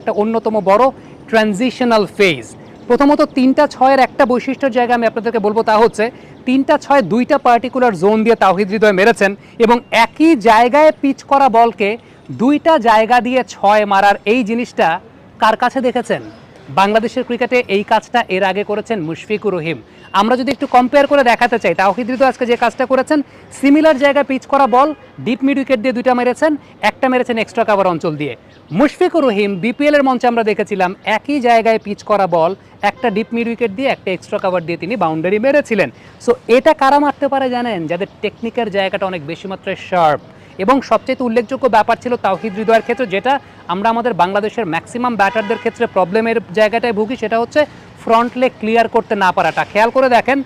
একটা অন্যতম বড় ট্রানজিশনাল ফেজ। প্রথমত ৩টা-৬-এর একটা বৈশিষ্ট্যের জায়গায় আমি আপনাদেরকে বলবো, তা হচ্ছে ৩টা-৬ দুইটা পার্টিকুলার জোন দিয়ে তাওহিদ হৃদয় মেরেছেন এবং একই জায়গায় পিচ করা বলকে দুইটা জায়গা দিয়ে ৬ মারার এই জিনিসটা কার কাছে দেখেছেন? বাংলাদেশের ক্রিকেটে এই কাজটা এর আগে করেছেন মুশফিকুর রহিম। আমরা যদি একটু কম্পেয়ার করে দেখাতে চাই, তাওহিদ হৃদয় আজকে যে কাজটা করেছেন, সিমিলার জায়গায় পিচ করা বল ডিপ মিড উইকেট দিয়ে দুইটা মেরেছেন, একটা মেরেছেন এক্সট্রা কাভার অঞ্চল দিয়ে। মুশফিকুর রহিম বিপিএলের মঞ্চে আমরা দেখেছিলাম একই জায়গায় পিচ করা বল একটা ডিপ মিড উইকেট দিয়ে একটা এক্সট্রা কাভার দিয়ে তিনি বাউন্ডারি মেরেছিলেন। সো এটা কারা মারতে পারে জানেন? যাদের টেকনিকের জায়গাটা অনেক বেশি মাত্রায় শার্প। এবং সবচেয়ে উল্লেখযোগ্য ব্যাপার ছিল তাওহিদ হৃদয়ের ক্ষেত্রে, যেটা আমরা আমাদের বাংলাদেশের ম্যাক্সিমাম ব্যাটারদের ক্ষেত্রে প্রবলেমের জায়গাটায় ভুগি, সেটা হচ্ছে ফ্রন্ট লেগ ক্লিয়ার করতে না পারাটা। খেয়াল করে দেখেন,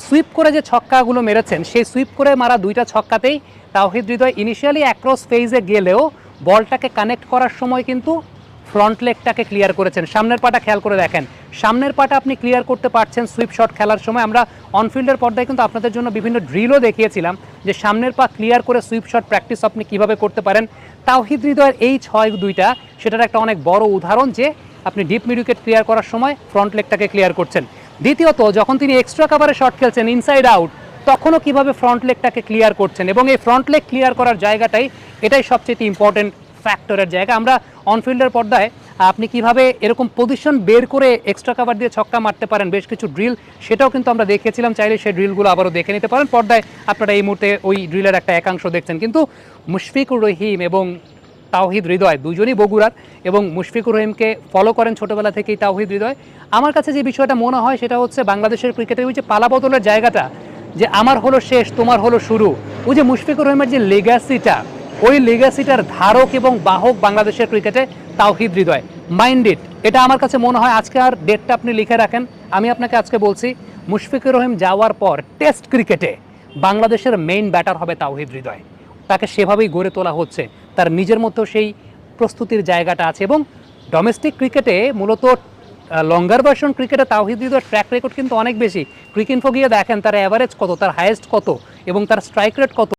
সুইপ করে যে ছক্কাগুলো মেরেছেন, সেই সুইপ করে মারা দুইটা ছক্কাতেই তাওহিদ হৃদয় ইনিশিয়ালি অ্যাক্রস ফেজে গেলেও বলটাকে কানেক্ট করার সময় কিন্তু ফ্রন্ট লেগটাকে ক্লিয়ার করেছেন। সামনের পাটা খেয়াল করে দেখেন, সামনের পাটা আপনি ক্লিয়ার করতে পারছেন সুইপ শট খেলার সময়। আমরা অনফিল্ডের পর্দায় কিন্তু আপনাদের জন্য বিভিন্ন ড্রিলও দেখিয়েছিলাম যে সামনের পা ক্লিয়ার করে সুইপ শট প্র্যাকটিস আপনি কিভাবে করতে পারেন। তাওহিদ হৃদয়ের এই ৬-২টা সেটার একটা অনেক বড় উদাহরণ, যে আপনি ডিপ মিড উইকেট ক্লিয়ার করার সময় ফ্রন্ট লেগটাকে ক্লিয়ার করছেন। দ্বিতীয়ত, যখন তিনি এক্সট্রা কাভারে শট খেলছেন ইনসাইড আউট, তখনও কিভাবে ফ্রন্ট লেগটাকে ক্লিয়ার করছেন। এবং এই ফ্রন্ট লেগ ক্লিয়ার করার জায়গাটাই এটাই সবচেয়ে ইম্পর্টেন্ট ফ্যাক্টরের জায়গা। আমরা অনফিল্ডের পর্দায় আপনি কিভাবে এরকম পজিশন বের করে এক্সট্রা কাভার দিয়ে ছক্কা মারতে পারেন, বেশ কিছু ড্রিল, সেটাও কিন্তু আমরা দেখিয়েছিলাম। চাইলে সেই ড্রিলগুলো আবারও দেখে নিতে পারেন। পর্দায় আপনারা এই মুহূর্তে ওই ড্রিলের একটা একাংশ দেখছেন। কিন্তু মুশফিকুর রহিম এবং তাওহিদ হৃদয় দুজনই বগুড়ার, এবং মুশফিকুর রহিমকে ফলো করেন ছোটোবেলা থেকেই তাওহিদ হৃদয়। আমার কাছে যে বিষয়টা মনে হয় সেটা হচ্ছে বাংলাদেশের ক্রিকেটে ওই যে পালা বদলের জায়গাটা, যে আমার হলো শেষ তোমার হলো শুরু, ওই যে মুশফিকুর রহিমের যে লেগাসিটা, ওই লেগাসিটার ধারক এবং বাহক বাংলাদেশের ক্রিকেটে তাওহিদ হৃদয়। মাইন্ড ইট, এটা আমার কাছে মনে হয়। আজকে আর ডেটটা আপনি লিখে রাখেন, আমি আপনাকে আজকে বলছি, মুশফিকুর রহিম যাওয়ার পর টেস্ট ক্রিকেটে বাংলাদেশের মেইন ব্যাটার হবে তাওহিদ হৃদয়। তাকে সেভাবেই গড়ে তোলা হচ্ছে, তার নিজের মধ্যেও সেই প্রস্তুতির জায়গাটা আছে। এবং ডোমেস্টিক ক্রিকেটে মূলত লঙ্গার ভার্সন ক্রিকেটে তাওহিদ হৃদয়ের ট্র্যাক রেকর্ড কিন্তু অনেক বেশি। ক্রিকইনফো গিয়ে দেখেন তার অ্যাভারেজ কত, তার হাইয়েস্ট কত এবং তার স্ট্রাইক রেট কত।